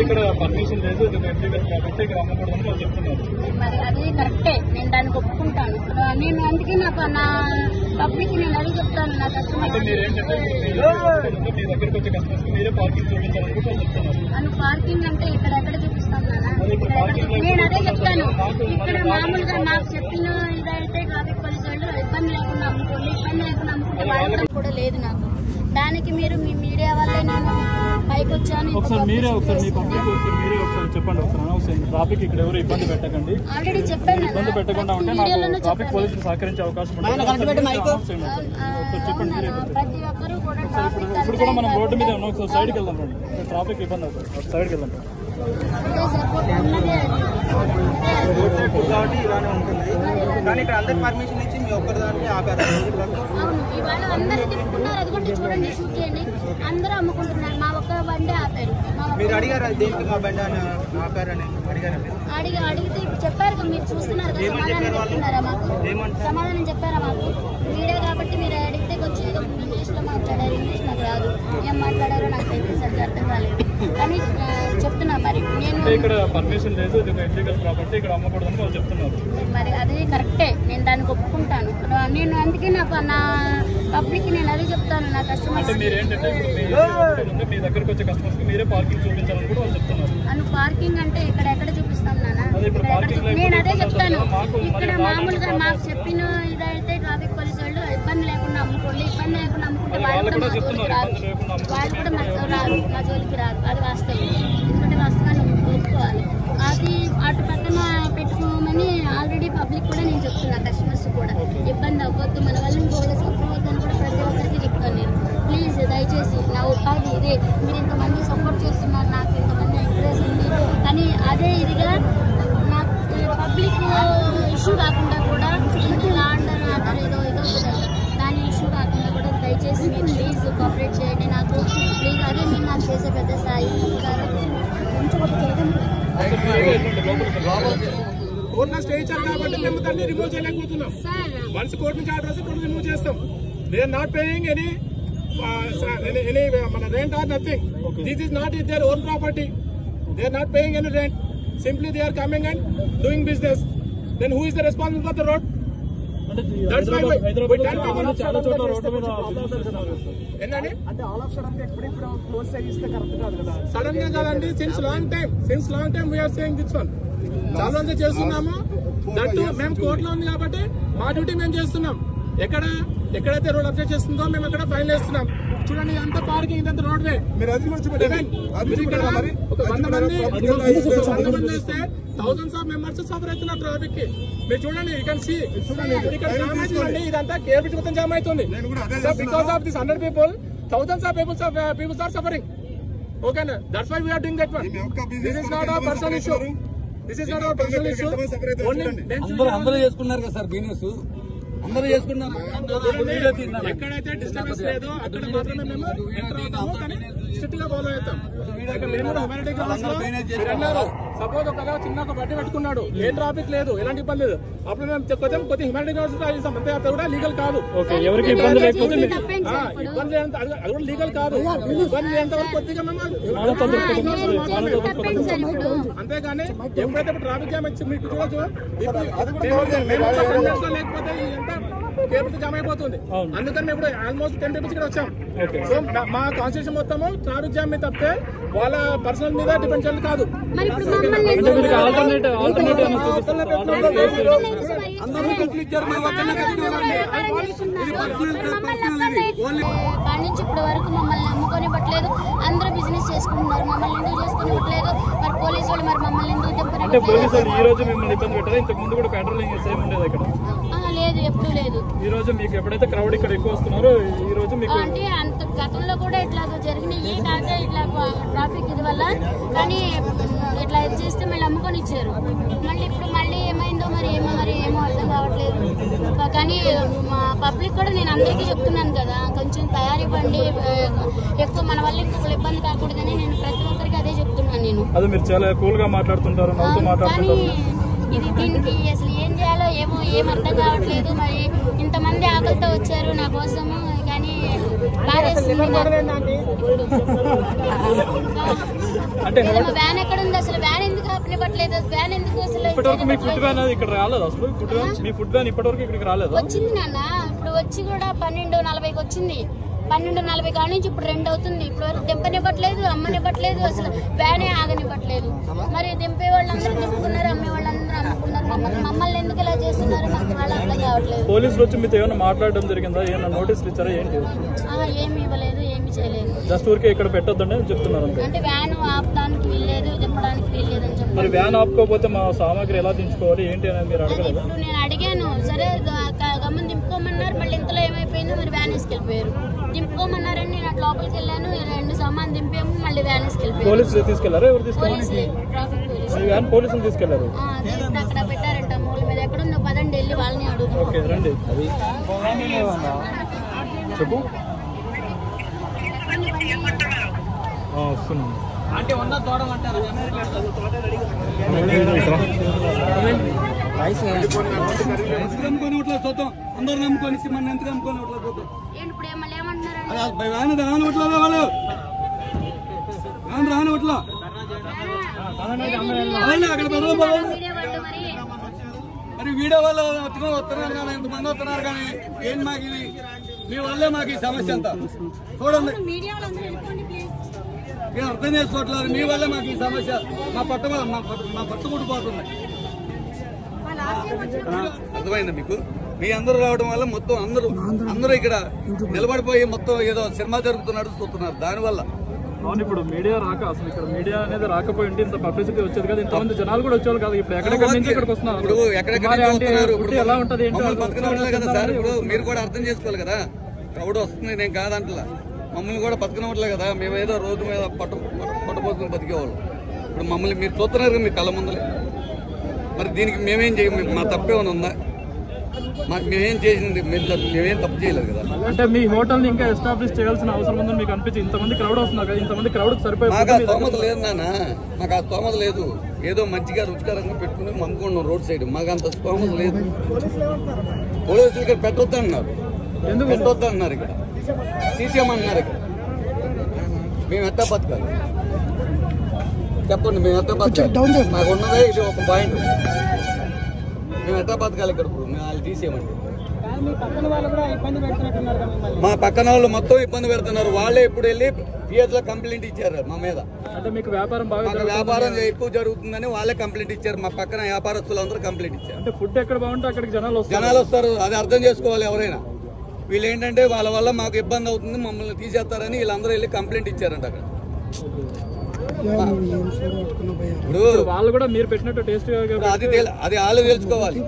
ఇక్కడ పర్మిషన్ లేదు, కాబట్టి ఇక్కడ అమ్మకూడదని వాళ్ళు చెప్తున్నారు. మరి అది కరెక్టే, నేను దానికి ఒప్పుకుంటాను. నేను అందుకే నా పబ్లిక్ నేను అది చెప్తాను. నా కస్టమర్ మీ దగ్గరకు వచ్చే కస్టమర్స్ మీరే పార్కింగ్ చూపించాలనుకుంటే వాళ్ళు చెప్తున్నారు. నన్ను పార్కింగ్ అంటే ఇక్కడ ఎక్కడ చూపిస్తాను నాన్న, నేను అదే చెప్తాను. ఇక్కడ మామూలుగా నాకు చెప్పిన ఇదైతే ట్రాఫిక్ పోలీసు వాళ్ళు ఇబ్బంది లేకుండా అమ్ముకోండి, ఇబ్బంది లేకుండా అమ్ముకుంటే వాళ్ళ కూడా లేదు నాకు. దానికి మీరు మీ మీడియా వల్లే నేను పైకి వచ్చాను. ఒకసారి మీరే ఒకసారి మీ పబ్లిక్ మీరే ఒకసారి చెప్పండి. ఒకసారి ట్రాఫిక్ ఇక్కడ ఎవరు ఇబ్బంది పెట్టకండి, ఆల్రెడీ చెప్పాను. ఇబ్బంది పెట్టకుండా ఉంటే నాకు ట్రాఫిక్ పోలీసులు సహకరించే అవకాశం ఉంటుంది. చెప్పండి మీరే. ప్రతి ఒక్కరు కూడా ఇప్పుడు కూడా మనం రోడ్డు మీద ఉన్నాం, ఒకసారి సైడ్కి వెళ్దాం రండి. ట్రాఫిక్ ఇబ్బంది అవుతుంది, సైడ్కి వెళ్దాం. కాబట్టి ఇలానే ఉంటుంది, కానీ ఇక్కడ అందరికి పర్మిషన్ ఇచ్చి మీ ఒక్కరిదానికి ఆపారు. అవును, ఇవాళ అందరూ తిప్పుకున్నారు. అదిగోండి చూడండి, షూట్ చేయండి. అందరూ అమ్ముకుంటున్నారు, మా ఒక్క బండి ఆపారు. మీరు అడిగారు దేనికి మా బండి అని ఆపారని అడిగారు? అడిగితే ఇప్పుడు చెప్పారు కదా, మీరు చూస్తున్నారు కదా. సమాధానం చెప్తున్నారా మాకు? సమాధానం చెప్పారా మాకు? మీడియా కాబట్టి మీరు అడిగితే వచ్చి ఇంగ్లీష్ లో మాట్లాడారు. ఇంగ్లీష్ నాకు రాదు, ఏం మాట్లాడారో నాకు అయితే సరిగ్గా అర్థం కాలేదు. కానీ చెప్తున్నా మరి నేను ఇక్కడ పర్మిషన్ లేదు, ఇది ఇల్లీగల్ ప్రాపర్టీ, ఇక్కడ అమ్మకూడదని వాళ్ళు చెప్తున్నారు. మరి అది కరెక్టే, నేను దానికి ఒప్పుకుంటాను. నేను అందుకే నా పబ్లిక్ నేను అదే చెప్తాను. నా కస్టమర్స్ మీ దగ్గరకు వచ్చే కస్టమర్స్ మీరే పార్కింగ్ చూపించాలని కూడా వాళ్ళు చెప్తున్నారు. నన్ను పార్కింగ్ అంటే ఇక్కడ ఎక్కడ చూపిస్తాను నాన్న, నేను అదే చెప్తాను. ఇక్కడ మామూలుగా మాకు చెప్పిన ఇదైతే ట్రాఫిక్ పోలీసు వాళ్ళు ఇబ్బంది లేకుండా అమ్ముకోండి, ఇబ్బంది లేకుండా అమ్ముకుంటే వాళ్ళు కూడా మా జోలికి రాదు, వాళ్ళు కూడా మా జోలికి రాదు. అది వాస్తవం, ఎందుకంటే వాస్తవాన్ని ఒప్పుకోవాలి. అది అటు పక్కన పెట్టుకోమని ఆల్రెడీ పబ్లిక్ కూడా నేను చెప్తున్నా, కస్టమర్స్ కూడా ఇబ్బంది అవ్వద్దు, మన వల్ల ఇంకోటి సఫర్ అవ్వద్దని కూడా ప్రతి ఒక్కరికి చెప్తాను నేను. ప్లీజ్ దయచేసి నా ఉపాధి ఇదే, మీరు ఇంతమంది సపోర్ట్ చేస్తున్నారు, నాకు ఇంతమంది ఎంకరేజ్ ఉంది. కానీ అదే ఇదిగా నాకు పబ్లిక్ ఇష్యూ కాకుండా కూడా ఆర్డర్ ఏదో ఉంటుందంట, దాని ఇష్యూ కాకుండా కూడా దయచేసి మీరు ప్లీజ్ కోఆపరేట్ చేయండి నాకు, ప్లీజ్. అదే మీరు నాకు చేసే పెద్ద స్థాయి కోర్టులో స్టే ఇచ్చారు కాబట్టి మేము దాన్ని రిమూవ్ చేయలేకపోతున్నాం. వన్స్ కోర్టు నుంచి ఆర్డర్ వస్తే కోర్టు రిమూవ్ చేస్తాం. They are not paying any మన rent or nothing. This is not their own property. They are not paying any rent. Simply they are coming and doing business. Then who is the responsible for the road? Sudden గా కాదండి, since long time we are saying this one. చాలా రోజులు చేస్తున్నాము. That మేము కోర్టులో ఉంది కాబట్టి మా డ్యూటీ మేము చేస్తున్నాం. ఎక్కడైతే రోడ్ అబ్జెక్ట్ చేస్తుందో మేము అక్కడ ఫైన్ వేస్తున్నాం. చూడండి, అంత పార్కింగ్, ఇదంతా రోడ్ వే. మీరు అది ఒక 100 మంది వేస్తే థౌసండ్స్ ఆఫ్ మెంబర్స్ సఫర్ అవుతున్నారు ట్రాఫిక్ కి. మీరు చూడండి, యూ కెన్ సీ ఇక్కడ జామ్ అవుతుందండి. ఇదంతా కేబుల్ మొత్తం జామ్ అవుతుంది. Because of this 100 people, thousands of people are suffering. Okay, that's why we are doing that one. This is not our personal issue. అందరూ చేసుకున్నారు కదా సార్, బిజినెస్ అందరూ చేసుకున్నారు. ఎక్కడైతే డిస్టర్బెన్స్ లేదో అక్కడ మాత్రమే మేము ఎంటర్ అవుతాము, కానీ స్ట్రిక్ట్ గా ఫాలో అవుతాం. సపోజ్ ఒక చిన్న బడ్డీ పెట్టుకున్నాడు, ఏ ట్రాఫిక్ లేదు, ఎలాంటి ఇబ్బంది లేదు, అప్పుడు మేము కొంచెం హ్యూమానిటీ గ్రౌండ్స్ అంతే, అది కూడా లీగల్ కాదు. ఎవరికి ఇబ్బంది లేకపోతే ఇబ్బంది అది కూడా లీగల్ కాదు. ఇబ్బంది ఎంతవరకు కొద్దిగా మేము అంతేగాని ఎప్పుడైతే ట్రాఫిక్ జామ్ వచ్చి మీకు చూడొచ్చు, లేకపోతే ఎంత కేబుల్ జామ్ అయిపోతుంది. అందుకని ఇప్పుడు ఆల్మోస్ట్ 10 people ఇక్కడ వచ్చాం. సో మా కాన్స్టిట్యూషన్ మొత్తము ట్రాఫిక్ జామ్ మీద తప్పితే వాళ్ళ పర్సనల్ మీద డిపెండ్ చేయడం కాదు. నుంచి ఇప్పటి వరకు మమ్మల్ని నమ్ముకొని ఇవ్వట్లేదు, అందరూ బిజినెస్ చేసుకుంటున్నారు, మమ్మల్ని ఎందుకు చేసుకుని ఇవ్వట్లేదు? మరి పోలీసు వాళ్ళు మరి మమ్మల్ని ఎందుకు అంటే పోలీసు వాళ్ళు ఈ రోజు మిమ్మల్ని ఇబ్బంది పెట్టారు, ఇంతకు ముందు కూడా పెట్రోలింగ్ సేమ్ ఉండేది ఇక్కడ? లేదు, ఎప్పుడు లేదు. ఈ రోజు మీకు ఎప్పుడైతే క్రౌడ్ ఇక్కడ ఎక్కువ వస్తున్నారో ఈ రోజు మీకు అంటే అంత గతంలో కూడా ఇట్లా జరిగినాయి, కాక ఇట్లా ట్రాఫిక్ ఇది వల్ల, కానీ ఇట్లా ఇది చేస్తే మళ్ళీ అమ్ముకొని ఇచ్చారు. మళ్ళీ ఇప్పుడు మళ్ళీ ఏమైందో మరి ఏమో అర్థం కావట్లేదు. కానీ మా పబ్లిక్ కూడా నేను అందరికీ చెప్తున్నాను కదా, కొంచెం తయారివ్వండి, ఎక్కువ మన వల్ల ఇంకొకరు ఇబ్బంది కాకూడదని నేను ప్రతి ఒక్కరికి అదే చెప్తున్నాను. నేను అదే మీరు చాలా కూల్ గా మాట్లాడుతుంటారు, నవ్వుతూ మాట్లాడుతుంటారు. ఇది దీనికి అసలు ఏం చేయాలో ఏం అర్థం కావట్లేదు. మరి ఇంతమంది ఆకలితో వచ్చారు నా కోసము, కానీ బాధేస్తుంది అంటే వ్యాన్ ఎక్కడ ఉంది అసలు? వ్యాన్ ఎందుకు ఆపనివ్వట్లేదు? వ్యాన్ ఎందుకు అసలు? ఇప్పటివరకు మీ ఫుడ్ వ్యాన్ అది ఇక్కడ రాలేదు అసలు? మీ ఫుడ్ వ్యాన్ ఇప్పటివరకు ఇక్కడికి రాలేదు? వచ్చింది నాన్న, ఇప్పుడు వచ్చి కూడా 12:40కి వచ్చింది. 12:40 కాడ నుంచి ఇప్పుడు 2 అవుతుంది. ఇప్పుడు వరకు దింపనివ్వట్లేదు, అమ్మనివ్వట్లేదు, అసలు వ్యానే ఆగనివ్వట్లేదు. మరి దింపే వాళ్ళందరూ దింపుకున్నారు, అమ్మే వాళ్ళందరూ అమ్ముకున్నారు. మమ్మల్ని ఎందుకు ఇలా చేస్తున్నారు నాకు వాళ్ళు అర్థం కావట్లేదు. పోలీసులు వచ్చి మీతో ఏమైనా మాట్లాడడం జరిగిందా? ఏమైనా నోటీసులు ఇచ్చారా? ఏంటి? ఏమి ఇవ్వలేదు, ఏమి చేయలేదు. జస్ట్ ఊరికే ఇక్కడ పెట్టొద్దని చెప్తున్నారు. అంటే వ్యాన్ ఆపడానికి వీల్లేదు, దింపడానికి వీల్లేదు అని చెప్పారు. మరి వ్యాన్ ఆపుకోకపోతే మా సామాగ్రి ఎలా దించుకోవాలి ఏంటి అనేది మీరు అడగలేదు? ఇప్పుడు నేను అడిగాను, సరే గమ్మున దింపుకోమన్నారు. మళ్ళీ ఇంతలో ఏమైపోయిందో మరి వ్యాన్ వేసుకెళ్ళిపోయారు. దింపుకోమన్నారని నేను అటు లోపలికి వెళ్ళాను, 2 సామాన్ దింపాము, మళ్ళీ వ్యాన్ వేసుకెళ్ళిపోయారు. పోలీసులు తీసుకెళ్లారా? ఎవరు తీసుకెళ్ళారు? Traffic police. వ్యాన్ పోలీసులు తీసుకెళ్లారు. ఇప్పుడు అక్కడ పెట్టారంట మూల మీద. ఎక్కడుందో పదండి వెళ్ళి వాళ్ళని అడుగుతాం. ఓకే రండి. చెప్పు. వస్తున్నాను. అంటే ఉన్న తోడమంటారు నమ్ముకొని ఇట్లా చూద్దాం. అందరు నమ్ముకొని మన ఎంత నమ్ముకొని ఇట్లా చూద్దాం. ఇప్పుడు మళ్ళీ ఏమంటున్నారండి? రాను ఇట్లా వాళ్ళు రాను ఇట్లా అక్కడ మీడియా వాళ్ళు మరి మరి వీడియో వాళ్ళు వస్తున్నారు కానీ ఎంతమంది వస్తున్నారు కానీ ఏం మాకు ఇది మీ వల్లే మాకు ఈ సమస్య అంతా చూడండి. నేను అర్థం చేసుకోవట్లేదు. మీ వల్లే మాకు ఈ సమస్య. మా పట్టు ముడిపోతుంది. అర్థమైందా మీకు? మీ అందరూ రావడం వల్ల మొత్తం అందరూ ఇక్కడ నిలబడిపోయి మొత్తం ఏదో సినిమా జరుగుతున్నట్టు చూస్తున్నారు. దానివల్ల అవును. ఇప్పుడు మీడియా రాక అసలు ఇక్కడ మీడియా అనేది రాకపోయి ఉంటే ఇంత పబ్లిసిటీ వచ్చేది కదా, ఇంతమంది జనాలు కూడా వచ్చేవాళ్ళు కదా. ఇప్పుడు ఎక్కడెక్కడ నుంచి ఇక్కడికి వస్తున్నారు. ఇప్పుడు ఎక్కడెక్కడ ఎలా ఉంటుంది బతకనట్లే కదా సార్. ఇప్పుడు మీరు కూడా అర్థం చేసుకోవాలి కదా. క్రౌడ్ వస్తుంది, నేను కాదంటలా. మమ్మల్ని కూడా బతకనట్లే కదా. మేమేదో రోడ్డు మీద పట్టపోసుకుని బతికేవాళ్ళు. ఇప్పుడు మమ్మల్ని మీరు చూస్తున్నారు కదా మీ కళ్ళ ముందలే. మరి దీనికి మేమేం చేయము? మా తప్పేమైనా ఉందా? మేమేం చేసింది? మేమేం తప్పు చేయలేదు కదా. అంటే మీ హోటల్ ఇంకా ఎస్టాబ్లిష్ చేయాల్సిన అవసరం ఉందని మీకు అనిపించి ఇంతమంది క్రౌడ్ వస్తున్నారు కదా, ఇంతమంది క్రౌడ్ సరిపోయి మాకు ఆ స్తోమత లేదు నాన్న. మాకు ఆ స్తోమత లేదు. ఏదో మంచిగా రుచికరంగా పెట్టుకుని అమ్ముకున్నాం రోడ్ సైడ్. మాకు అంత స్తోమత లేదు. పోలీసులు ఇక్కడ పెట్టొద్దు అన్నారు. ఎందుకు పెట్టొద్దు అన్నారు? ఇక్కడ తీసేయమన్నారు. ఇక్కడ మేము ఎట్టా బతకాలి చెప్పండి? మేము ఎట్టా బతకాలి? మాకు ఉన్నదే ఇది ఒక పాయింట్. మేము ఎట్టా బతకాలి ఇక్కడ? ఇప్పుడు మేము వాళ్ళు తీసేయమండి. మా పక్కన వాళ్ళు మొత్తం ఇబ్బంది పెడుతున్నారు. వాళ్ళే ఇప్పుడు వెళ్ళి పిఎస్ లో కంప్లైంట్ ఇచ్చారు మా మీద. అంటే మీకు వ్యాపారం వ్యాపారం ఎక్కువ జరుగుతుందని వాళ్ళే కంప్లైంట్ ఇచ్చారు. మా పక్కన వ్యాపారస్తులు అందరూ కంప్లైంట్ ఇచ్చారు. అంటే ఫుడ్ ఎక్కడ బాగుంటే అక్కడికి జనాలు వస్తారు. అది అర్థం చేసుకోవాలి ఎవరైనా. వీళ్ళు ఏంటంటే వాళ్ళ వల్ల మాకు ఇబ్బంది అవుతుంది, మమ్మల్ని తీసేస్తారని వీళ్ళందరూ వెళ్ళి కంప్లైంట్ ఇచ్చారంట అక్కడ. ఇప్పుడు వాళ్ళు కూడా మీరు పెట్టినట్టు టేస్ట్ అది వాళ్ళు తెలుసుకోవాలి.